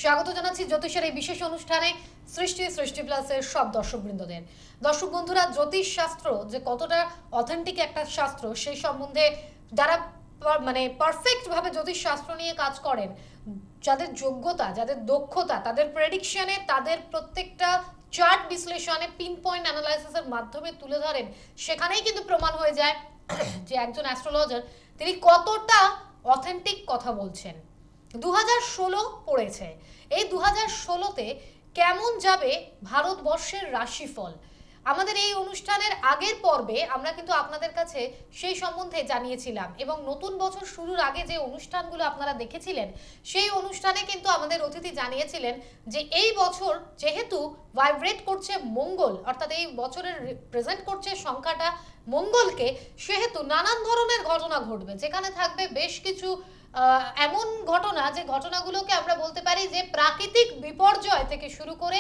স্বাগত জানাচ্ছি জ্যোতিষের এই বিশেষ অনুষ্ঠানে সৃষ্টি প্লাসের সব দর্শকবৃন্দদের। দর্শক বন্ধুরা, জ্যোতিষ শাস্ত্র যে কতটা অথেন্টিক একটা শাস্ত্র সেই সম্বন্ধে যারা মানে পারফেক্ট ভাবে জ্যোতিষ শাস্ত্র নিয়ে কাজ করেন, যাদের যোগ্যতা, যাদের দক্ষতা, তাদের প্রেডিকশনে, তাদের প্রত্যেকটা চার্ট বিশ্লেষণে পিন পয়েন্ট অ্যানালাইসিসের মাধ্যমে তুলে ধরেন, সেখানেই কিন্তু প্রমাণ হয়ে যায় যে একজন অ্যাস্ট্রোলজার তিনি কতটা অথেন্টিক কথা বলছেন। 2016 পড়েছে, এই 2016তে কেমন যাবে ভারতবর্ষের রাশিফল, আমাদের এই অনুষ্ঠানের আগের পর্বে আমরা কিন্তু আপনাদের কাছে সেই সম্বন্ধে জানিয়েছিলাম এবং নতুন বছর শুরুর আগে যে অনুষ্ঠানগুলো আপনারা দেখেছিলেন সেই অনুষ্ঠানে কিন্তু আমাদের অতিথি জানিয়েছিলেন যে এই বছর যেহেতু ভাইব্রেট করছে মঙ্গল, অর্থাৎ এই বছরের প্রেজেন্ট করছে সংখ্যাটা মঙ্গলকে, সেহেতু নানান ধরনের ঘটনা ঘটবে, যেখানে থাকবে বেশ কিছু এমন ঘটনা যে ঘটনাগুলোকে আমরা বলতে পারি যে প্রাকৃতিক বিপর্যয় থেকে শুরু করে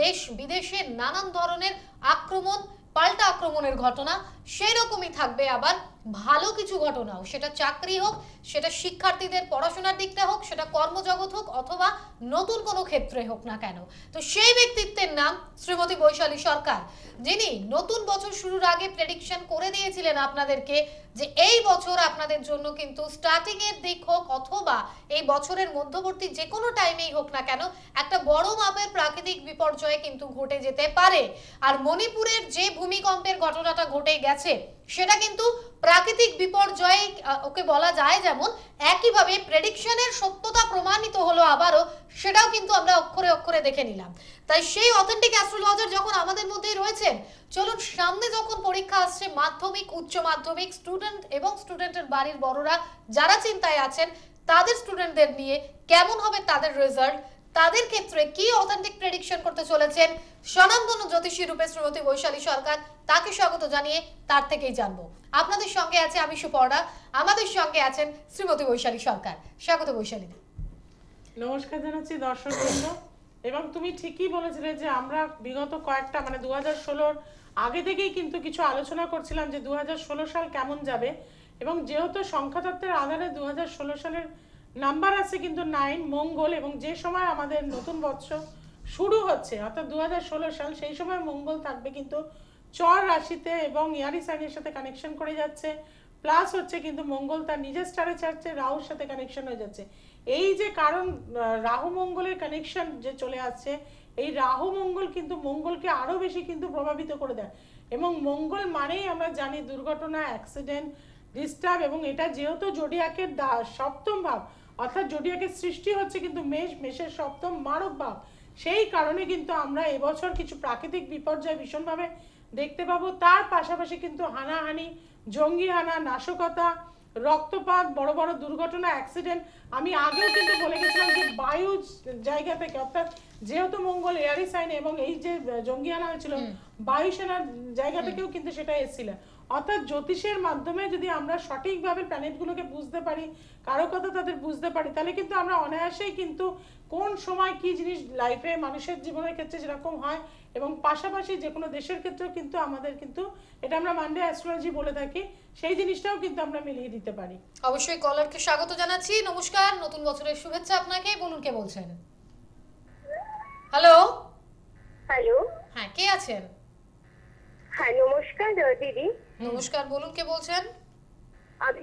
দেশ বিদেশে নানান ধরনের আক্রমণ, পাল্টা আক্রমণের ঘটনা, সেই রকমই থাকবে আবার ভালো কিছু ঘটনাও, সেটা চাকরি হোক, সেটা শিক্ষার্থীদের পড়াশোনার দিকটা হোক, সেটা কর্মজগৎ হোক, অথবা নতুন কোনো ক্ষেত্রে হোক না কেন। তো সেই ব্যক্তিত্বের নাম শ্রীমতী বৈশালী সরকার, যিনি নতুন বছর শুরুর আগে প্রেডিকশন করে দিয়েছিলেন আপনাদেরকে যে এই বছর আপনাদের জন্য কিন্তু স্টার্টিং এর দিক হোক অথবা এই বছরের মধ্যবর্তী যে কোনো টাইমেই হোক না কেন একটা বড় মাপের প্রাকৃতিক বিপর্যয় কিন্তু ঘটে যেতে পারে। আর মণিপুরের যে ভূমিকম্পের ঘটনাটা ঘটে গেছে সেটা কিন্তু প্রাকৃতিক বিপর্যয় ওকে বলা যায়, যেমন একইভাবে প্রেডিকশনের সত্যতা প্রমাণিত হলো আবারও, সেটাও কিন্তু আমরা অক্ষরে অক্ষরে দেখে নিলাম। তাই সেই অথেন্টিক অ্যাস্ট্রোলজার যখন আমাদের মধ্যেই রয়েছেন, চলুন সামনে যখন পরীক্ষা আসছে, মাধ্যমিক, উচ্চ মাধ্যমিক, স্টুডেন্ট এবং স্টুডেন্টের বাড়ির বড়রা যারা চিন্তায় আছেন, তাদের স্টুডেন্টদের নিয়ে কেমন হবে তাদের রেজাল্ট, তাদের ক্ষেত্রে কি অথেন্টিক প্রেডিকশন করতে চলেছেন স্বনামধন্য জ্যোতিষী রূপে শ্রীমতী বৈশালী সরকার, তাকে স্বাগত জানিয়ে তার থেকেই জানবো। আপনাদের সঙ্গে আছে আমি সুপর্ণা, আমাদের সঙ্গে আছেন শ্রীমতী বৈশালী সরকার। স্বাগত বৈশালী। নমস্কার জানাচ্ছি দর্শকবৃন্দ। এবং তুমি ঠিকই বলেছিলে যে আমরা বিগত কয়েকটা 2016 আগে থেকেই কিন্তু কিছু আলোচনা করছিলাম যে 2016 সাল কেমন যাবে, এবং যেহেতু সংখ্যাতত্ত্বের আধারে 2016 সালের নাম্বার আছে কিন্তু 9 মঙ্গল, এবং যে সময় আমাদের নতুন বছর শুরু হচ্ছে অর্থাৎ 2016 সাল, সেই সময় মঙ্গল থাকবে কিন্তু চর রাশিতে এবং ইয়ারি সাইনের সাথে কানেকশন করে যাচ্ছে, প্লাস হচ্ছে কিন্তু মঙ্গল তার নিজের স্টারে চাচ্ছে রাহুর সাথে কানেকশন হয়ে যাচ্ছে। এই যে কারণ রাহু মঙ্গলের কানেকশন যে চলে আসছে, এই রাহু মঙ্গল কিন্তু মঙ্গলকে আরো বেশি কিন্তু প্রভাবিত করে দেয়, এবং মঙ্গল মানেই আমরা জানি দুর্ঘটনা, অ্যাক্সিডেন্ট, ডিস্টার্ব, এবং এটা যেহেতু জোডিয়াকের সপ্তম ভাব, অর্থাৎ জোডিয়াকের সৃষ্টি হচ্ছে কিন্তু মেষের সপ্তম মারক ভাব, সেই কারণে কিন্তু আমরা এবছর কিছু প্রাকৃতিক বিপর্যয় ভীষণভাবে দেখতে পাবো। তার পাশাপাশি কিন্তু হানাহানি, জঙ্গি হানা, নাশকতা, রক্তপাত, বড় বড় দুর্ঘটনা, অ্যাক্সিডেন্ট। আমি আগেও কিন্তু বলে গেছিলাম যে বায়ু জায়গা থেকে, অর্থাৎ যেহেতু মঙ্গল এয়ারি সাইনে এবং এই যে জঙ্গি হানা হয়েছিল বায়ুসেনার জায়গা থেকেও কিন্তু সেটা এসেছিল। অর্থাৎ জ্যোতিষের মাধ্যমে যদি আমরা সঠিকভাবে প্ল্যানেটগুলোকে বুঝতে পারি, কারো কথা তাদের বুঝতে পারি, তাহলে কিন্তু আমরা অনায়াসেই কিন্তু কোন সময় কি জিনিস লাইফে মানুষের জীবনের ক্ষেত্রে যেরকম হয়, এবং পাশাপাশি যে কোনো দেশের ক্ষেত্রেও কিন্তু আমাদের কিন্তু এটা আমরা মানডে অ্যাস্ট্রোলজি বলে থাকি, সেই জিনিসটাও কিন্তু আমরা মিলিয়ে দিতে পারি। অবশ্যই কলারকে স্বাগত জানাচ্ছি। নমস্কার, নতুন বছরের শুভেচ্ছা আপনাকে। বলুন কে বলছেন? হ্যালো। হ্যালো। হ্যাঁ, কে আছেন? হ্যাঁ, নমস্কার দিদি। নমস্কার, বলুন কে বলছেন? আমি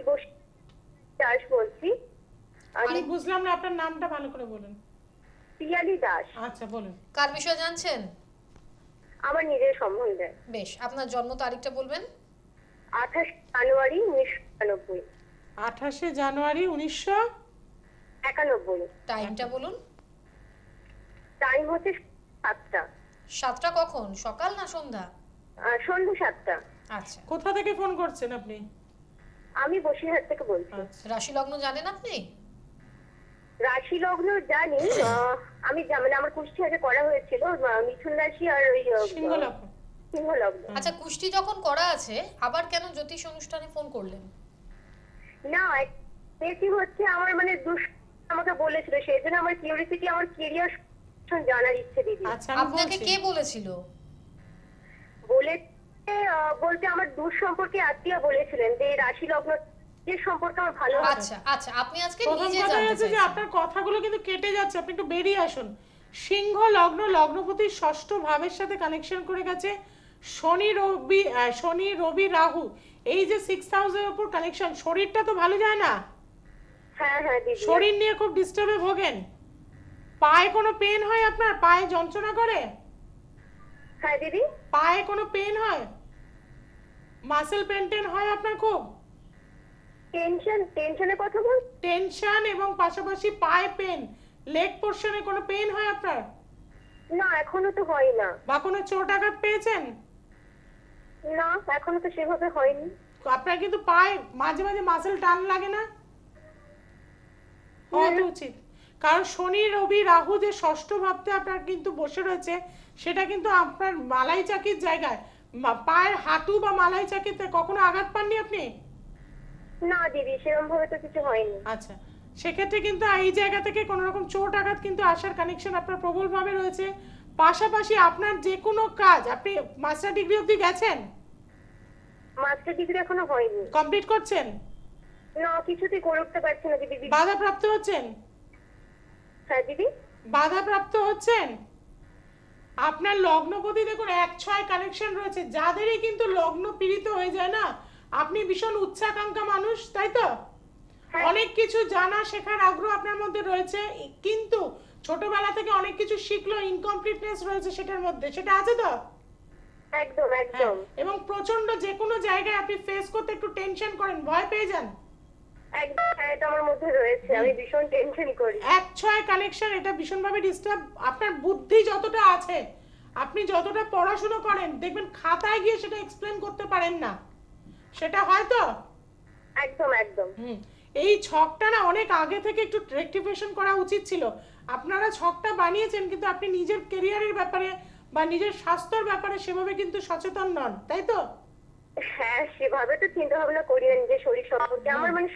দাস বলছি। আমি বুঝলাম না, আপনার নামটা ভালো করে বলুন। পিয়ালি দাস। আচ্ছা বলুন। কার বিষয়ে জানছেন? আমার নিজের সম্বন্ধে। বেশ, আপনার জন্ম তারিখটা বলবেন? 28 জানুয়ারি 1991। 28 জানুয়ারি 1991। টাইমটা বলুন। টাইম হচ্ছে 7টা। 7টা কখন? সকাল না সন্ধ্যা? সন্ধ্যা 7টা। আচ্ছা। কোথা থেকে ফোন করছেন আপনি? আমি বসিরহাট থেকে বলছি। রাশি লগ্ন জানেন আপনি? রাশি লগ্ন জানি, আমি মানে আমার কুষ্টি আগে করা হয়েছিল মিথুন রাশি আর ওই সিংহ লগ্ন। সিংহ লগ্ন। আচ্ছা, কুষ্টি যখন করা আছে আবার কেন জ্যোতিষ অনুষ্ঠানে ফোন করলেন? না, এটি হচ্ছে আমার মানে আমাকে বলেছিল, সেই জন্য আমার কিউরিসিটি, আমার ক্যারিয়ার জানার ইচ্ছে দিদি। আচ্ছা, আমি আপনাকে বলছি। কে বলেছিল? বলতে আমার দূর সম্পর্কে আত্মীয় বলেছিলেন যে রাশি লগ্ন নিজের সম্পর্কে আমার ভালো আচ্ছা আচ্ছা, আপনি আজকে প্রথম নিজে কথা জানতে হচ্ছে যে চাইছেন। আপনার কথাগুলো কিন্তু কেটে যাচ্ছে, আপনি একটু বেরিয়ে আসুন। সিংহ লগ্ন, লগ্নপতি ষষ্ঠ ভাবের সাথে কানেকশন করে গেছে শনি রবি রাহু, এই যে 6 হাউসের উপর কানেকশন, শরীরটা তো ভালো যায় না, হ্যাঁ হ্যাঁ দিদি। শরীর নিয়ে খুব ডিস্টার্বে ভোগেন। পায়ে কোনো পেন হয় আপনার, পায়ে যন্ত্রণা করে, হ্যাঁ দিদি। পায়ে কোনো পেন হয়, মাসেল পেন হয় আপনার খুব? টেনশনের কথা বল। টেনশন এবং পাশাপাশি পায়ে পেন, লেগ পোর্শনে কোনো পেন হয় আপনার? না এখনো তো হয় না। বা কোনো চোট আঘাত পেয়েছেন? না এখনো তো সেভাবে হয়নি। আপনার কিন্তু পায়ে মাঝে মাঝে মাসেল টান লাগে না? হওয়া তো উচিত, কারণ শনি রবি রাহু যে ষষ্ঠ ভাবতে আপনার কিন্তু বসে রয়েছে, সেটা কিন্তু আপনার মালাই চাকির জায়গায়, পায়ের হাঁটু বা মালাই চাকিতে কখনো আঘাত পাননি আপনি? না দিদি সেরকম ভাবে তো কিছু হয়নি। আচ্ছা, সেক্ষেত্রে কিন্তু এই জায়গা থেকে কোনো রকম চোট আঘাত কিন্তু আসার কানেকশন আপনার প্রবলভাবে রয়েছে। পাশাপাশি আপনার যে কোনো কাজ, আপনি মাস্টার ডিগ্রি অবধি গেছেন? মাস্টার ডিগ্রি এখনো হয়নি। কমপ্লিট করছেন? না কিছুতেই করে উঠতে পারছি না দিদি। বাধাপ্রাপ্ত হচ্ছেন? হ্যাঁ দিদি। বাধাপ্রাপ্ত হচ্ছেন? আপনার লগ্নপতি দেখুন 1-6 কানেকশন রয়েছে, যাদেরই কিন্তু লগ্ন পীড়িত হয়ে যায় না, আপনি ভীষণ উচ্চাকাঙ্ক্ষা মানুষ, তাই তো? হ্যাঁ। অনেক কিছু জানা শেখার আগ্রহ আপনার মধ্যে রয়েছে, কিন্তু ছোটবেলা থেকে অনেক কিছু শিখলো, ইনকমপ্লিটনেস রয়েছে সেটার মধ্যে, সেটা আছে তো? একদম হ্যাঁ, একদম। এবং প্রচন্ড যে কোনো জায়গায় আপনি ফেস করতে একটু টেনশন করেন, ভয় পেয়ে যান। একদম হ্যাঁ, এটা আমার মধ্যে রয়েছে, আমি ভীষণ টেনশন করি। 1-6 কানেকশন, এটা ভীষণভাবে ডিস্টার্ব। আপনার বুদ্ধি যতটা আছে, আপনি যতটা পড়াশোনা করেন, দেখবেন খাতায় গিয়ে সেটা এক্সপ্লেন করতে পারেন না, সেটা হয়তো। একদম একদম। এই ছকটা না অনেক আগে থেকে একটু রেকটিফিকেশন করা উচিত ছিল। আপনারা ছকটা বানিয়েছেন, কিন্তু আপনি নিজের ক্যারিয়ারের ব্যাপারে বা নিজের স্বাস্থ্যের ব্যাপারে সেভাবে কিন্তু সচেতন নন, তাই তো? হ্যাঁ সেভাবে তো চিন্তা ভাবনা করি না নিজের শরীর সম্পর্কে। আমার মানে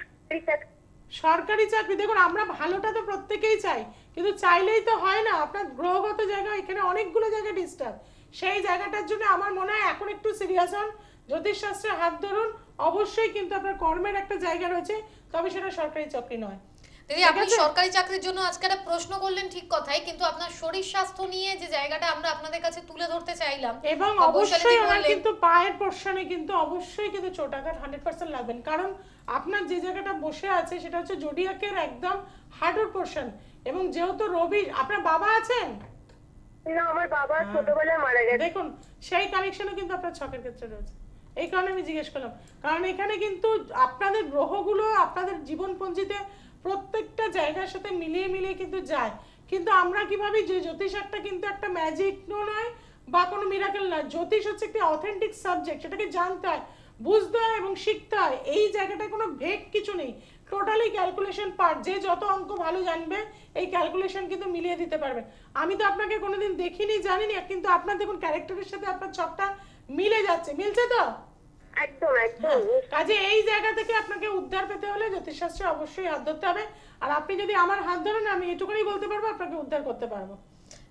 সরকারি চাকরি, দেখুন আমরা ভালোটা তো প্রত্যেকেই চাই, কিন্তু চাইলেই তো হয় না। আপনার গ্রহগত জায়গা, এখানে অনেকগুলো জায়গা ডিস্টার্ব, সেই জায়গাটার জন্য আমার মনে হয় এখন একটু সিরিয়াস হন, জ্যোতিষশাস্ত্রে হাত ধরুন। অবশ্যই কিন্তু আপনার কর্মের একটা জায়গা রয়েছে, তবে সেটা সরকারি চাকরি নয়। দিদি আপনি সরকারি চাকরির জন্য আজকে একটা প্রশ্ন করলেন ঠিক কথাই, কিন্তু আপনার শরীর স্বাস্থ্য নিয়ে যে জায়গাটা আমরা আপনাদের কাছে তুলে ধরতে চাইলাম, এবং বা অবশ্যই বৈশালীদি ওনার বললেন- কিন্তু পায়ের পোর্শনে কিন্তু অবশ্যই কিন্তু চোট আঘাত 100% লাগবেন, কারণ আপনার যে জায়গাটা বসে আছে সেটা হচ্ছে জোডিয়াকের একদম হার্টের পোর্শন। এবং যেহেতু রবি, আপনার বাবা আছেন? না আমার বাবা ছোটবেলায় মারা গেছে। দেখুন সেই কানেকশনও কিন্তু আপনার ছকের ক্ষেত্রে রয়েছে, এই কারণে আমি জিজ্ঞেস করলাম। কারণ এখানে কিন্তু আপনাদের গ্রহগুলো আপনাদের জীবনপঞ্জিতে প্রত্যেকটা জায়গার সাথে মিলিয়ে মিলিয়ে কিন্তু যায়। কিন্তু আমরা কি ভাবি যে জ্যোতিষ একটা কিন্তু একটা ম্যাজিক নয় বা কোনো মিরাকেল নয়, জ্যোতিষ হচ্ছে একটি অথেন্টিক সাবজেক্ট, সেটাকে জানতে হয়, বুঝতে হয় এবং শিখতে হয়। এই জায়গাটায় কোনো ভেগ কিছু নেই, টোটালি ক্যালকুলেশন পার্ট। যে যত অঙ্ক ভালো জানবে এই ক্যালকুলেশন কিন্তু মিলিয়ে দিতে পারবে। আমি তো আপনাকে কোনোদিন দেখিনি, জানিনি, কিন্তু আপনার দেখুন ক্যারেক্টারের সাথে আপনার ছকটা মিলে যাচ্ছে, মিলছে তো? একদম একদম। কাজে এই জায়গা থেকে আপনাকে উদ্ধার পেতে হলে জ্যোতিষশাস্ত্রে অবশ্যই হাত ধরতে হবে। আর আপনি যদি আমার হাত ধরেন, আমি এটুকুনি বলতে পারবো, আপনাকে উদ্ধার করতে পারবো।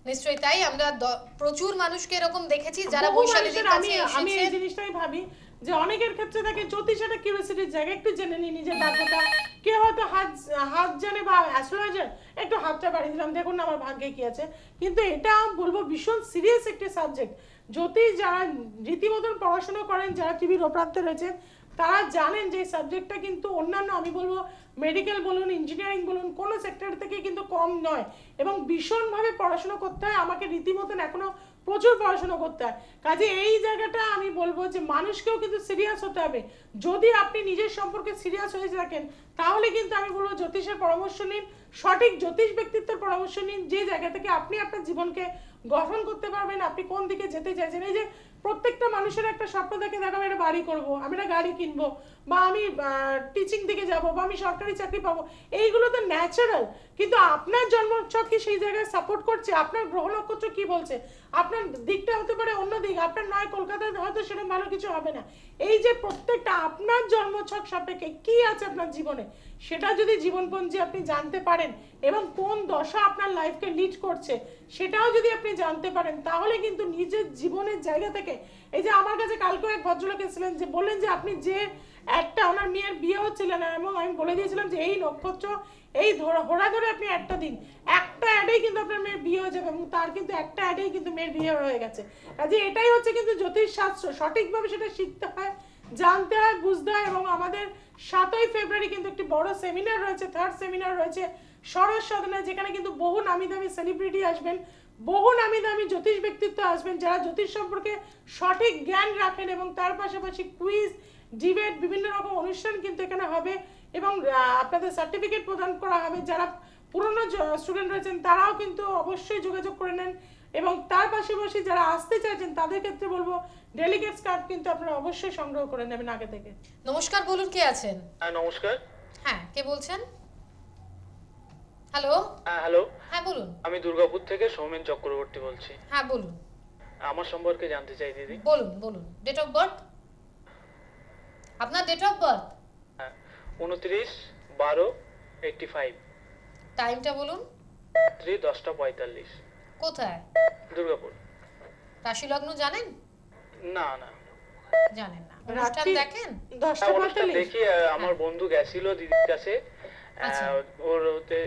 নিশ্চয়ই তাই। আমরা প্রচুর মানুষকে এরকম দেখেছি যারা বহু বৈশালীদির মানুষের কাছে আমি এই এসেছে। জিনিসটাই ভাবি যে অনেকের ক্ষেত্রে থাকে জ্যোতিষ একটা কিউরিওসিটির জায়গা, একটু জেনে নি নিজের ভাগ্যটা। কেউ হয়তো হাত জানে বা অ্যাস্ট্রোলজার, একটু হাতটা বাড়িয়ে দিলাম, দেখুন না আমার ভাগ্যে কি আছে। কিন্তু এটা বলবো ভীষণ সিরিয়াস একটি সাবজেক্ট। জ্যোতিষ যারা রীতিমতন পড়াশোনা করেন, যারা টিভির ওপ্রান্তে রয়েছেন, তারা জানেন যে সাবজেক্টটা কিন্তু অন্যান্য, আমি বলবো মেডিকেল বলুন, ইঞ্জিনিয়ারিং বলুন, কোনো সেক্টর থেকে কিন্তু কম নয়, এবং ভীষণভাবে পড়াশোনা করতে হয়। আমাকে রীতিমতন এখনো প্রচুর পড়াশোনা করতে হয়। কাজে এই জায়গাটা আমি বলবো যে মানুষকেও কিন্তু সিরিয়াস হতে হবে। যদি আপনি নিজের সম্পর্কে সিরিয়াস হয়ে থাকেন, তাহলে কিন্তু আমি বলবো জ্যোতিষের পরামর্শ নিন, সঠিক জ্যোতিষ ব্যক্তিত্বের পরামর্শ নিন, যে জায়গা থেকে আপনি আপনার জীবনকে গঠন করতে পারবেন, আপনি কোন দিকে যেতে চাইছেন। এই যে প্রত্যেকটা মানুষের একটা স্বপ্ন দেখে, দেখো আমি একটা বাড়ি করবো, আমি একটা গাড়ি কিনবো, বা আমি টিচিং দিকে যাবো, বা আমি সরকারি চাকরি পাবো, এইগুলো তো ন্যাচারাল। কিন্তু আপনার জন্মছক কি সেই জায়গায় সাপোর্ট করছে? আপনার গ্রহ নক্ষত্র কি বলছে? আপনার দিকটা হতে পারে অন্য দিক, আপনার নয় কলকাতায় হয়তো সেরকম ভালো কিছু হবে না। এই যে প্রত্যেকটা আপনার জন্মছক সাপেক্ষে কি আছে আপনার জীবনে, সেটা যদি জীবনপঞ্জি আপনি জানতে পারেন, এবং কোন দশা আপনার লাইফকে লিড করছে সেটাও যদি আপনি জানতে পারেন, তাহলে কিন্তু নিজের জীবনের জায়গা থেকে, এই যে আমার কাছে কালকে এক ভদ্রলোক এসেছিলেন, যে বললেন যে আপনি যে একটা ওনার মেয়ের বিয়ে হচ্ছিল না এবং আমি বলে দিয়েছিলাম যে এই নক্ষত্র এই হোরা ধরে আপনি একটা দিন একটা অ্যাডেই কিন্তু আপনার মেয়ের বিয়ে হয়ে যাবে এবং তার কিন্তু একটা অ্যাডেই কিন্তু মেয়ের বিয়ে হয়ে গেছে। কাজে এটাই হচ্ছে কিন্তু জ্যোতিষ শাস্ত্র, সঠিকভাবে সেটা শিখতে হয়, জানতে হয়, বুঝতে হয়। এবং আমাদের 7ই ফেব্রুয়ারি কিন্তু একটি বড় সেমিনার রয়েছে, 3rd সেমিনার রয়েছে সরস সদনে, যেখানে কিন্তু বহু নামি দামি সেলিব্রিটি আসবেন, বহু নামি দামি জ্যোতিষ ব্যক্তিত্ব আসবেন যারা জ্যোতিষ সম্পর্কে সঠিক জ্ঞান রাখেন এবং তার পাশাপাশি কুইজ, ডিবেট, বিভিন্ন রকম অনুষ্ঠান কিন্তু এখানে হবে এবং আপনাদের সার্টিফিকেট প্রদান করা হবে। যারা পুরনো স্টুডেন্ট রয়েছেন তারাও কিন্তু অবশ্যই যোগাযোগ করে নেন এবং তার পাশাপাশি যারা আসতে চাইছেন তাদের ক্ষেত্রে বলবো ডেলিগেটস কার্ড কিন্তু আপনারা অবশ্যই সংগ্রহ করে নেবেন আগে থেকে। নমস্কার, বলুন কে আছেন? হ্যাঁ নমস্কার। হ্যাঁ, কে বলছেন? হ্যালো। হ্যাঁ হ্যালো, হ্যাঁ বলুন। আমি দুর্গাপুর থেকে সৌমেন চক্রবর্তী বলছি। হ্যাঁ বলুন। আমার সম্পর্কে জানতে চাই দিদি। বলুন বলুন। Date of birth? আপনার ডেট অফ বার্থ? হ্যাঁ 29/12/85, টাইমটা বলুন। 10:45। কোথায়? দুর্গাপুর। রাশি লগ্ন জানেন? না না, জানেন না। অনুষ্ঠান রাত্রি দেখেন? 10টা হ্যাঁ, অনুষ্ঠান 45। দেখি। আমার বন্ধু গেছিল দিদির কাছে। আচ্ছা। ওর ওতে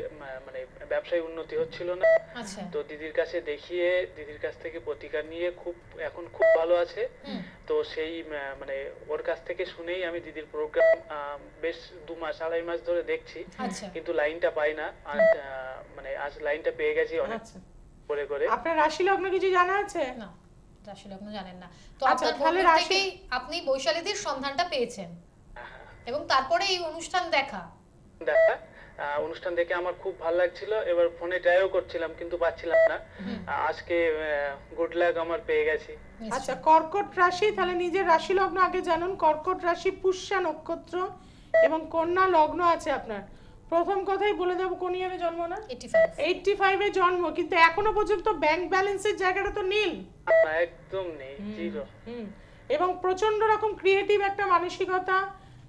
মানে ব্যবসায় উন্নতি হচ্ছিল না, আচ্ছা। তো দিদির কাছে দেখিয়ে দিদির কাছ থেকে প্রতিকার নিয়ে এখন খুব ভালো আছে। হুম। তো সেই মানে ওর কাছ থেকে শুনেই আমি দিদির প্রোগ্রাম বেশ 2 মাস 2.5 মাস ধরে দেখছি, আচ্ছা। কিন্তু লাইনটা পাই না। মানে আজ লাইনটা পেয়ে গেছি অনেক আচ্ছা, করে করে। আপনার রাশি লগ্ন কিছু জানা আছে? না, রাশি লগ্ন জানেন না। তো আচ্ছা, আপনার তাহলে বন্ধুর রাশি- থেকেই আপনি বৈশালীদের সন্ধানটা পেয়েছেন এবং তারপরে এই অনুষ্ঠান দেখা। দেখা অনুষ্ঠান দেখে আমার খুব ভালো লাগছিল। এবার ফোনে ট্রাইও করছিলাম কিন্তু পাচ্ছিলাম না। আজকে গুড লাক আমার পেয়ে গেছি। আচ্ছা, কর্কট রাশি, তাহলে নিজের রাশি লগ্ন আগে জানুন। কর্কট রাশি, পুষ্যা নক্ষত্র এবং কন্যা লগ্ন আছে আপনার। প্রথম কথাই বলে দেবো কোন ইয়ারে জন্ম না? 85। 85 এ জন্ম, কিন্তু এখনো পর্যন্ত ব্যাংক ব্যালেন্সের জায়গাটা তো নীল। না, একদম নেই, জিরো। এবং প্রচন্ড রকম ক্রিয়েটিভ একটা মানসিকতা,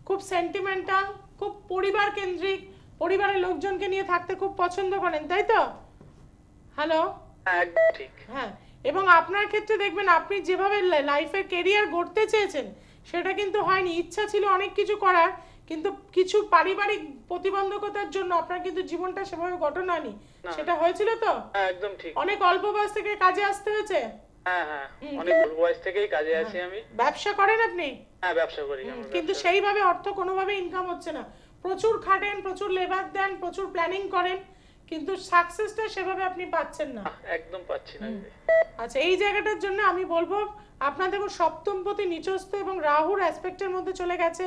খুব সেন্টিমেন্টাল, খুব পরিবার কেন্দ্রিক, পরিবারের লোকজনকে নিয়ে থাকতে খুব পছন্দ করেন, তাই তো? হ্যালো। হ্যাঁ একদম ঠিক। হ্যাঁ, এবং আপনার ক্ষেত্রে দেখবেন আপনি যেভাবে লাইফে কেরিয়ার গড়তে চেয়েছেন সেটা কিন্তু হয়নি। ইচ্ছা ছিল অনেক কিছু করার, কিন্তু কিছু পারিবারিক প্রতিবন্ধকতার জন্য আপনার কিন্তু জীবনটা সেভাবে গঠন হয়নি। সেটা হয়েছিল তো? হ্যাঁ একদম ঠিক। অনেক অল্প বয়স থেকে কাজে আসতে হয়েছে। হ্যাঁ হ্যাঁ, অনেক বয়স থেকেই কাজে আছি আমি। ব্যবসা করেন আপনি? হ্যাঁ ব্যবসা করি আমরা। কিন্তু সেইভাবে অর্থ কোনোভাবে ইনকাম হচ্ছে না। প্রচুর খাটেন, প্রচুর লেবার দেন, প্রচুর প্ল্যানিং করেন, কিন্তু সাকসেসটা সেভাবে আপনি পাচ্ছেন না। একদম পাচ্ছি না দিদি। আচ্ছা, এই জায়গাটার জন্য আমি বলবো আপনার দেখুন সপ্তমপতি নিচস্থ এবং রাহুর অ্যাসপেক্টের মধ্যে চলে গেছে,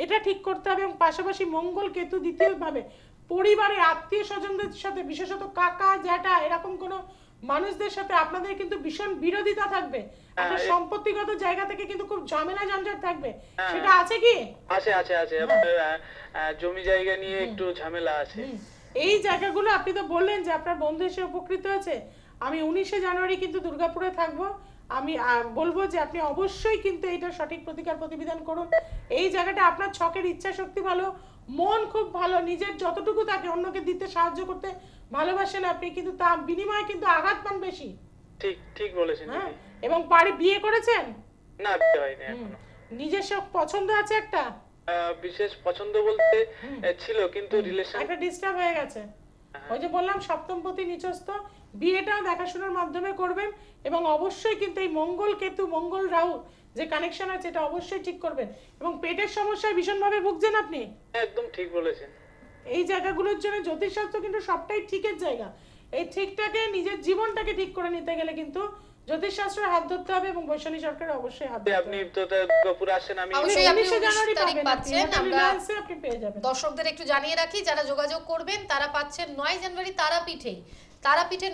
এটা ঠিক করতে হবে। এবং পাশাপাশি মঙ্গল কেতু দ্বিতীয়ভাবে পরিবারে আত্মীয় স্বজনদের সাথে, বিশেষত কাকা জ্যাঠা এরকম কোনো মানুষদের সাথে আপনাদের কিন্তু ভীষণ বিরোধিতা থাকবে। একটা সম্পত্তিগত জায়গা থেকে কিন্তু খুব ঝামেলা ঝঞ্ঝাট থাকবে, সেটা আছে কি? আছে আছে আছে, আপনার জমি জায়গা নিয়ে একটু ঝামেলা আছে। এই জায়গাগুলো আপনি তো বললেন যে আপনার বন্ধু এসে উপকৃত হয়েছে। আমি 19শে জানুয়ারি কিন্তু দুর্গাপুরে থাকবো। আমি বলবো যে আপনি অবশ্যই কিন্তু এইটা সঠিক প্রতিকার প্রতিবিধান করুন। এই জায়গাটা আপনার ছকের ইচ্ছা শক্তি ভালো, মন খুব ভালো, নিজের যতটুকু থাকে অন্যকে দিতে সাহায্য করতে ভালোবাসেন আপনি, কিন্তু তার বিনিময়ে কিন্তু আঘাত পান বেশি। ঠিক ঠিক বলেছেন হ্যাঁ, দিদি। এবং বিয়ে করেছেন? না বিয়ে হয়নি এখনো। নিজস্ব পছন্দ আছে একটা? বিশেষ পছন্দ বলতে ছিল, কিন্তু রিলেশন একটা ডিস্টার্ব হয়ে গেছে। ওই যে বললাম সপ্তমপতি নিচস্থ, বিয়েটাও দেখাশোনার মাধ্যমে করবেন এবং অবশ্যই কিন্তু এই মঙ্গল কেতু, মঙ্গল রাহু যে কানেকশন আছে এটা অবশ্যই ঠিক করবেন। এবং পেটের সমস্যায় ভীষণভাবে ভুগছেন আপনি। একদম ঠিক বলেছেন। এই জায়গাগুলোর জন্য জ্যোতিষশাস্ত্র কিন্তু সবটাই ঠিকের জায়গা। এই ঠিকটাকে নিজের জীবনটাকে ঠিক করে নিতে গেলে কিন্তু জ্যোতিষশাস্ত্রের হাত ধরতে হবে এবং বৈশালী সরকারের অবশ্যই হাত ধরতে আপনি হবে। তো দুর্গাপুর আসেন, আমি অবশ্যই আপনি 19শে জানুয়ারি 19 তারিখ পাবেন, পাচ্ছেন। আমরা আপনি পেয়ে যাবেন। দর্শকদের একটু জানিয়ে রাখি, যারা যোগাযোগ করবেন তারা পাচ্ছেন 9 জানুয়ারি তারাপীঠে,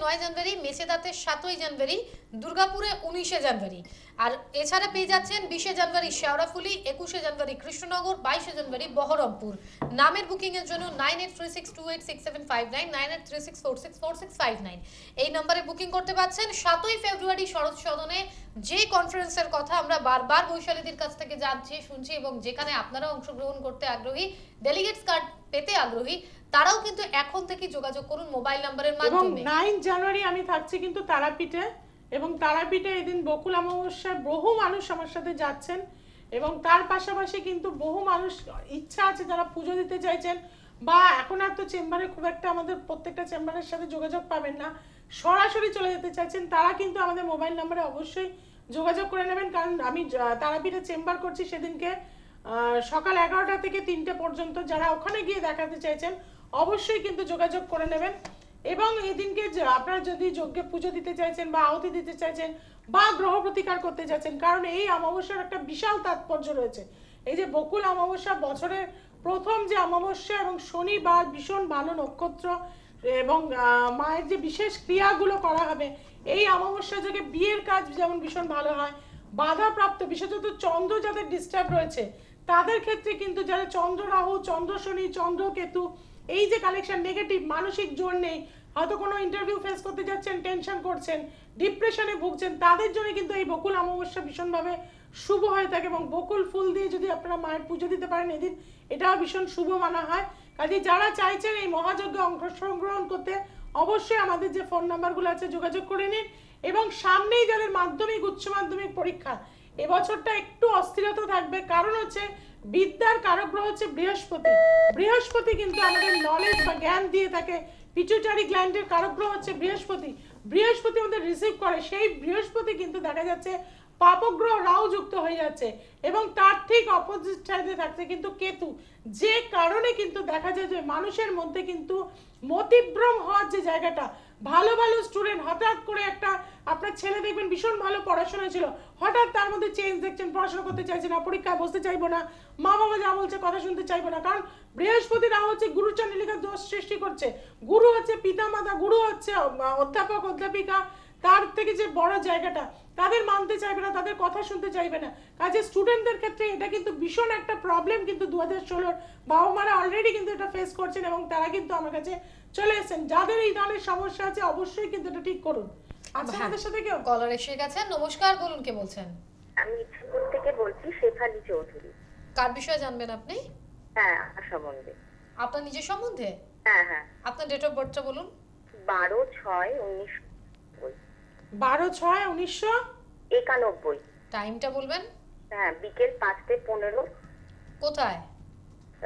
9 জানুয়ারি, মেছেদাতে 7ই জানুয়ারি, দুর্গাপুরে 19শে জানুয়ারি। আর এছাড়া পেয়ে যাচ্ছেন 20শে জানুয়ারি শেওড়াফুলি, 21শে জানুয়ারি কৃষ্ণনগর, 22শে জানুয়ারি বহরমপুর। নামের বুকিং এর জন্য 9836286759, 9836464659 এই নম্বরে বুকিং করতে পাচ্ছেন। 7ই ফেব্রুয়ারি শরৎ সদনে যে কনফারেন্সের কথা আমরা বারবার বৈশালীদের কাছ থেকে জানছি, শুনছি এবং যেখানে আপনারা অংশগ্রহণ করতে আগ্রহী, ডেলিগেটস কার্ড পেতে আগ্রহী, তারাও কিন্তু এখন থেকে যোগাযোগ করুন মোবাইল নাম্বারের এবং মাধ্যমে। 9 জানুয়ারি আমি থাকছি কিন্তু তারাপীঠে, এবং তারাপীঠে এদিন বকুল অমাবস্যায় বহু মানুষ আমার সাথে যাচ্ছেন এবং তার পাশাপাশি কিন্তু বহু মানুষ ইচ্ছা আছে যারা পুজো দিতে চাইছেন, বা এখন আর তো চেম্বারে খুব একটা আমাদের প্রত্যেকটা চেম্বারের সাথে যোগাযোগ পাবেন না, সরাসরি চলে যেতে চাইছেন, তারা কিন্তু আমাদের মোবাইল নাম্বারে অবশ্যই যোগাযোগ করে নেবেন। কারণ আমি তারাপীঠে চেম্বার করছি সেদিনকে সকাল 11টা থেকে 3টে পর্যন্ত। যারা ওখানে গিয়ে দেখাতে চাইছেন অবশ্যই কিন্তু যোগাযোগ করে নেবেন। এবং এই দিনকে আপনারা যদি যজ্ঞে পুজো দিতে চাইছেন বা আহুতি দিতে চাইছেন বা গ্রহ প্রতিকার করতে চাইছেন, কারণ এই অমাবস্যার একটা বিশাল তাৎপর্য রয়েছে। এই যে বকুল অমাবস্যা বছরের প্রথম যে অমাবস্যা এবং শনিবার ভীষণ ভালো নক্ষত্র, এবং মায়ের যে বিশেষ ক্রিয়াগুলো করা হবে এই অমাবস্যা যোগে বিয়ের কাজ যেমন ভীষণ ভালো হয়, বাধাপ্রাপ্ত বিশেষত চন্দ্র যাদের ডিস্টার্ব রয়েছে তাদের ক্ষেত্রে কিন্তু যারা চন্দ্র রাহু, চন্দ্র শনি, চন্দ্র কেতু এই যে কালেকশন নেগেটিভ, মানসিক জোর নেই, হয়তো কোনো ইন্টারভিউ ফেস করতে যাচ্ছেন, টেনশন করছেন, ডিপ্রেশনে ভুগছেন, তাদের জন্য কিন্তু এই বকুল অমাবস্যা ভীষণভাবে শুভ হয়ে থাকে। এবং বকুল ফুল দিয়ে যদি আপনারা মায়ের পুজো দিতে পারেন এদিন, এটাও ভীষণ শুভ মানা হয়। কাজে যারা চাইছেন এই মহাযজ্ঞে অংশগ্রহণ করতে অবশ্যই আমাদের যে ফোন নাম্বারগুলো আছে যোগাযোগ করে নিন। এবং সামনেই যাদের মাধ্যমিক উচ্চ মাধ্যমিক পরীক্ষা, এবছরটা একটু অস্থিরতা থাকবে, কারণ হচ্ছে বিদ্যার কারক গ্রহ হচ্ছে বৃহস্পতি। বৃহস্পতি কিন্তু আমাদের নলেজ বা জ্ঞান দিয়ে থাকে, পিটুইটারি গ্ল্যান্ডের কারক গ্রহ হচ্ছে বৃহস্পতি। বৃহস্পতি আমাদের রিসিভ করে, সেই বৃহস্পতি কিন্তু দেখা যাচ্ছে পাপগ্রহ রাহু যুক্ত হয়ে যাচ্ছে, এবং তার ঠিক অপোজিট সাইডে থাকছে কিন্তু কেতু, যে কারণে কিন্তু দেখা যায় যে মানুষের মধ্যে কিন্তু মতিভ্রম হওয়ার যে জায়গাটা, ভালো ভালো স্টুডেন্ট হঠাৎ করে একটা আপনার ছেলে দেখবেন ভীষণ ভালো পড়াশোনা ছিল, হঠাৎ তার মধ্যে চেঞ্জ দেখছেন, পড়াশোনা করতে চাইছে না, পরীক্ষায় বসতে চাইবো না, মা বাবা যা বলছে কথা শুনতে চাইবো না। কারণ বৃহস্পতি রাহু হচ্ছে গুরুচন্ডলিকার দোষ সৃষ্টি করছে। গুরু হচ্ছে পিতামাতা, গুরু হচ্ছে অধ্যাপক অধ্যাপিকা, তার থেকে যে বড় জায়গাটা তাদের মানতে চাইবে না, তাদের কথা শুনতে চাইবে না। কাজে স্টুডেন্টদের ক্ষেত্রে এটা কিন্তু ভীষণ একটা প্রবলেম কিন্তু 2016 বাবা মারা অলরেডি কিন্তু এটা ফেস করছেন, এবং তারা কিন্তু আমার কাছে চলে এসেছেন। যাদের এই ধরনের সমস্যা আছে অবশ্যই কিন্তু এটা ঠিক করুন। আচ্ছা, আমাদের সাথে কেউ কলার এসে গেছে। নমস্কার, বলুন কে বলছেন? আমি ইচ্ছাপুর থেকে বলছি, শেফালি চৌধুরী। কার বিষয়ে জানবেন আপনি? হ্যাঁ, আমার সম্বন্ধে। আপনার নিজের সম্বন্ধে? হ্যাঁ হ্যাঁ। আপনার ডেট অফ বার্থটা বলুন। 12/6/1991। 12/6/1991। টাইমটা বলবেন। হ্যাঁ, বিকেল 5:15। কোথায়?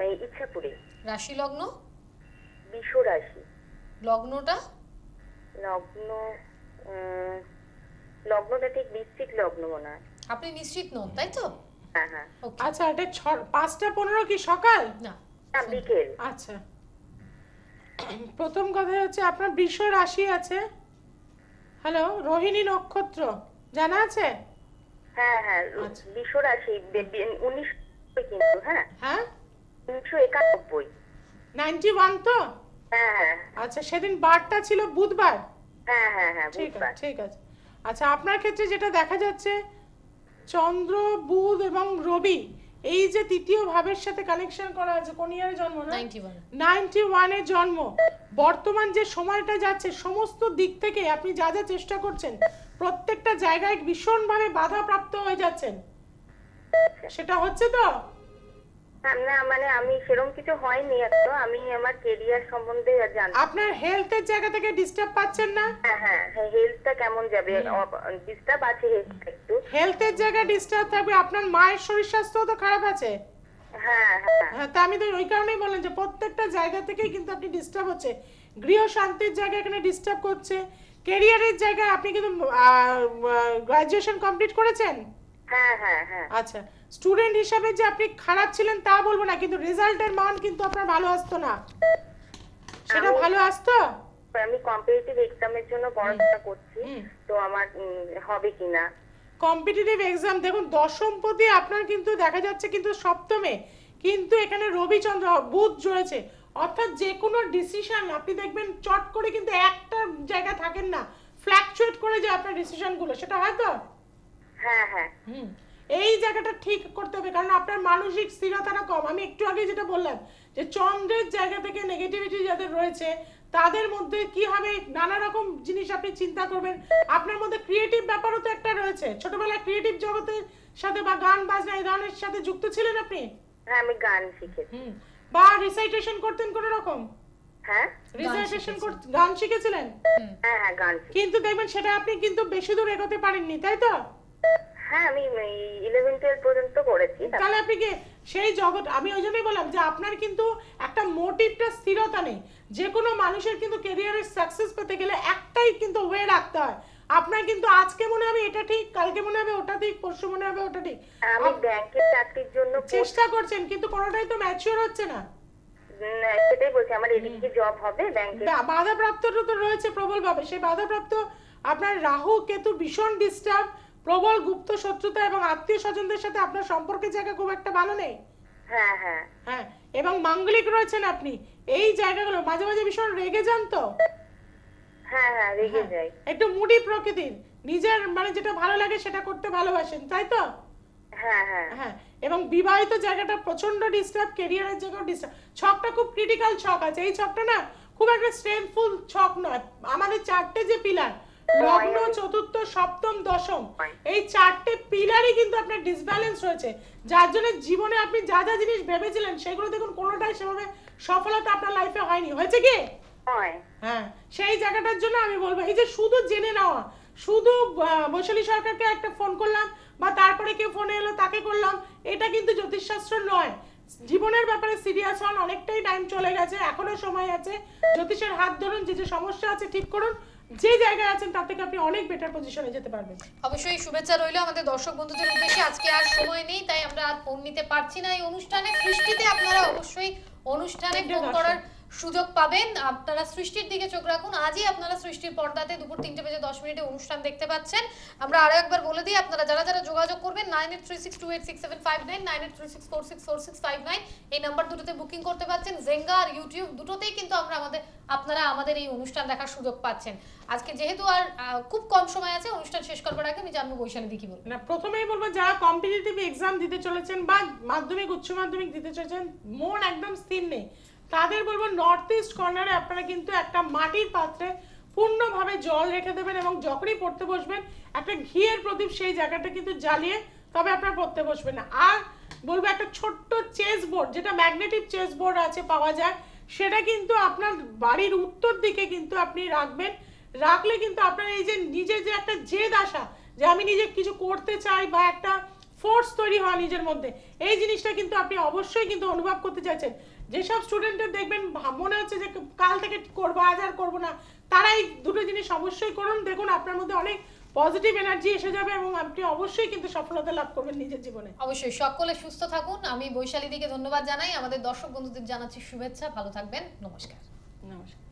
এই ইচ্ছাপুরে। রাশি লগ্ন? বৃষ রাশি। লগ্নটা? লগ্ন লগ্নটা ঠিক বৃশ্চিক লগ্ন মনে হয়। আপনি নিশ্চিত নন, তাই তো? হ্যাঁ হ্যাঁ। ওকে। আচ্ছা, এটা 5:15 কি সকাল? না, না, বিকেল। আচ্ছা, প্রথম কথা হচ্ছে আপনার বৃষ রাশি আছে। হ্যালো, রোহিণী নক্ষত্র জানা আছে? হ্যাঁ হ্যাঁ, আচ্ছা। বৃষ রাশি 19 কিন্তু। হ্যাঁ হ্যাঁ, 1991। 91 তো? হ্যাঁ হ্যাঁ আচ্ছা, সেদিন বারটা ছিল বুধবার। হ্যাঁ হ্যাঁ হ্যাঁ, ঠিক বুধবার। আছে, ঠিক আছে। আচ্ছা, আপনার ক্ষেত্রে যেটা দেখা যাচ্ছে চন্দ্র, বুধ এবং রবি এই যে তৃতীয় ভাবের সাথে কানেকশন করা আছে। কোন ইয়ারে জন্ম? না 91। 91 এ জন্ম। বর্তমান যে সময়টা যাচ্ছে সমস্ত দিক থেকে আপনি যা যা চেষ্টা করছেন প্রত্যেকটা জায়গায় ভীষণভাবে বাধাপ্রাপ্ত হয়ে যাচ্ছেন, সেটা হচ্ছে তো? না, মানে আমি সেরকম কিছু হয়নি এখনো। আমি আমার কেরিয়ার সম্বন্ধে জানতে। আপনার হেলথের জায়গা থেকে ডিস্টার্ব পাচ্ছেন না? হ্যাঁ হ্যাঁ, হেলথটা কেমন যাবে? ডিস্টার্ব আছে হেলথটা একটু। হেলথের জায়গায় ডিস্টার্ব থাকবে। আপনার মায়ের শরীর স্বাস্থ্য তো খারাপ আছে। হ্যাঁ হ্যাঁ হ্যাঁ, তা আমি তো ওই কারণেই বললাম যে প্রত্যেকটা জায়গা থেকেই কিন্তু আপনি ডিস্টার্ব হচ্ছে। গৃহ শান্তির জায়গা এখানে ডিস্টার্ব করছে। ক্যারিয়ারের জায়গায় আপনি কিন্তু গ্রাজুয়েশন কমপ্লিট করেছেন? হ্যাঁ হ্যাঁ হ্যাঁ। আচ্ছা, স্টুডেন্ট হিসাবে যে আপনি খারাপ ছিলেন তা বলবো না, কিন্তু রেজাল্টের মান কিন্তু আপনার ভালো আসতো না। সেটা ভালো আসতো? আমি কম্পিটিটিভ এক্সামের জন্য পড়াশোনা করছি, তো আমার হবে কিনা। কম্পিটিটিভ এক্সাম দেখুন, দশমপতি আপনার কিন্তু দেখা যাচ্ছে কিন্তু সপ্তমে, কিন্তু এখানে রবিচন্দ্র বুধ রয়েছে, অর্থাৎ যে কোনো ডিসিশন আপনি দেখবেন চট করে কিন্তু একটা জায়গায় থাকেন না, ফ্ল্যাকচুয়েট করে যায় আপনার ডিসিশনগুলো। সেটা হয় তো? হ্যাঁ হ্যাঁ। এই জায়গাটা ঠিক করতে হবে, কারণ আপনার মানসিক স্থিরতাটা কম। আমি একটু আগে যেটা বললাম যে চন্দ্রের জায়গা থেকে নেগেটিভিটি যাদের রয়েছে তাদের মধ্যে কি হবে, নানা রকম জিনিস আপনি চিন্তা করবেন। আপনার মধ্যে ক্রিয়েটিভ ব্যাপারও তো একটা রয়েছে। ছোটবেলায় ক্রিয়েটিভ জগতের সাথে বা গান বাজনা এই ধরনের সাথে যুক্ত ছিলেন আপনি? হ্যাঁ, আমি গান শিখেছি। বা রিসাইটেশন করতেন কোন রকম? হ্যাঁ, রিসাইটেশন গান শিখেছিলেন? হ্যাঁ হ্যাঁ, গান শিখেছি। কিন্তু দেখবেন সেটা আপনি কিন্তু বেশি দূর এগোতে পারেননি, তাই তো? হ্যাঁ আমি 11-12 পর্যন্ত করেছি। তাহলে আপনি কি সেই জগৎ, আমি ওই জন্যই বললাম যে আপনার কিন্তু একটা মোটিভটা স্থিরতা নেই। যে কোনো মানুষের কিন্তু ক্যারিয়ারের সাকসেস পেতে গেলে একটাই কিন্তু ওয়ে রাখতে হয়। আপনার কিন্তু আজকে মনে হবে এটা ঠিক, কালকে মনে হবে ওটা ঠিক, পরশু মনে হবে ওটা ঠিক। আমি ব্যাংকের চাকরির জন্য চেষ্টা করছেন কিন্তু কোনোটাই তো ম্যাচিওর হচ্ছে না। সেটাই বলছি, আমার এদিকে জব হবে ব্যাংকে। বাধাপ্রাপ্তটা তো রয়েছে প্রবলভাবে। সেই বাধাপ্রাপ্ত আপনার রাহু কেতু ভীষণ ডিস্টার্ব, প্রবল গুপ্ত শত্রুতা এবং আত্মীয় স্বজনদের সাথে আপনার সম্পর্কের জায়গা খুব একটা ভালো নেই। হ্যাঁ হ্যাঁ হ্যাঁ, এবং মাঙ্গলিক রয়েছেন আপনি। এই জায়গাগুলো মাঝে মাঝে ভীষণ রেগে যান তো। হ্যাঁ হ্যাঁ রেগে যাই। একটু মুডি প্রকৃতির, নিজের মানে যেটা ভালো লাগে সেটা করতে ভালোবাসেন, তাই তো? হ্যাঁ হ্যাঁ হ্যাঁ, এবং বিবাহিত জায়গাটা প্রচন্ড ডিস্টার্ব, ক্যারিয়ারের জায়গাও ডিস্টার্ব। ছকটা খুব ক্রিটিক্যাল ছক আছে। এই ছকটা না খুব একটা স্ট্রেংথফুল ছক নয়। আমাদের চারটে যে পিলার, লগ্ন, চতুর্থ, সপ্তম, দশম, এই চারটে পিলারই কিন্তু আপনার ডিসব্যালেন্স রয়েছে, যার জন্য জীবনে আপনি যা যা জিনিস ভেবেছিলেন সেগুলো দেখুন কোনোটাই সেভাবে সফলতা আপনার লাইফে হয়নি। হয়েছে কি? হ্যাঁ, সেই জায়গাটার জন্য আমি বলবো এই যে শুধু জেনে নেওয়া, শুধু বৈশালী সরকারকে একটা ফোন করলাম বা তারপরে কেউ ফোনে এলো তাকে করলাম, এটা কিন্তু জ্যোতিষশাস্ত্র নয়। জীবনের ব্যাপারে সিরিয়াস হন, অনেকটাই টাইম চলে গেছে, এখনো সময় আছে। জ্যোতিষের হাত ধরুন, যে যে সমস্যা আছে ঠিক করুন, যে জায়গায় আছেন তার থেকে আপনি অনেক বেটার পজিশনে যেতে পারবেন। অবশ্যই শুভেচ্ছা রইল আমাদের দর্শক বন্ধুদের উদ্দেশ্যে। আজকে আর সময় নেই, তাই আমরা আর ফোন নিতে পারছি না। এই অনুষ্ঠানে সৃষ্টিতে আপনারা অবশ্যই অনুষ্ঠানে ফোন করার সুযোগ পাবেন। আপনারা সৃষ্টির দিকে চোখ রাখুন। আজই আপনারা সৃষ্টির পর্দাতে দুপুর 3:10 অনুষ্ঠান দেখতে পাচ্ছেন। আমরা আরো একবার বলে দিই, আপনারা যারা যারা যোগাযোগ করবেন 9836286759, 9836464659 এই নাম্বার দুটোতে বুকিং করতে পারছেন। জেঙ্গা আর ইউটিউব দুটোতেই কিন্তু আপনারা আমাদের এই অনুষ্ঠান দেখার সুযোগ পাচ্ছেন। আজকে যেহেতু আর খুব কম সময় আছে, অনুষ্ঠান শেষ করবার আগে আমি জানবো বৈশালী দি কি বলবেন। না, প্রথমেই বলবো যারা কম্পিটিটিভ এক্সাম দিতে চলেছেন বা মাধ্যমিক উচ্চ মাধ্যমিক দিতে চলেছেন, মন একদম স্থির নেই, তাদের বলবো নর্থ ইস্ট কর্নারে আপনারা কিন্তু একটা মাটির পাত্রে পূর্ণভাবে জল রেখে দেবেন এবং যখনই পড়তে বসবেন একটা ঘিয়ের প্রদীপ সেই জায়গাটা কিন্তু জ্বালিয়ে তবে আপনারা পড়তে বসবেন। আর বলবো একটা ছোট্ট চেস বোর্ড, যেটা ম্যাগনেটিক চেস বোর্ড আছে পাওয়া যায়, সেটা কিন্তু আপনার বাড়ির উত্তর দিকে কিন্তু আপনি রাখবেন। রাখলে কিন্তু আপনার এই যে নিজের যে একটা জেদ আসা যে আমি নিজে কিছু করতে চাই বা একটা ফোর্স তৈরি হয় নিজের মধ্যে, এই জিনিসটা কিন্তু আপনি অবশ্যই কিন্তু অনুভব করতে চাইছেন। যেসব স্টুডেন্টের দেখবেন মনে হচ্ছে যে কাল থেকে করবো, আজ আর করবো না, তারা এই দুটো জিনিস অবশ্যই করুন। দেখুন আপনার মধ্যে অনেক পজিটিভ এনার্জি এসে যাবে এবং আপনি অবশ্যই কিন্তু সফলতা লাভ করবেন নিজের জীবনে। অবশ্যই সকলে সুস্থ থাকুন। আমি বৈশালী দিকে ধন্যবাদ জানাই, আমাদের দর্শক বন্ধুদের জানাচ্ছি শুভেচ্ছা। ভালো থাকবেন। নমস্কার। নমস্কার।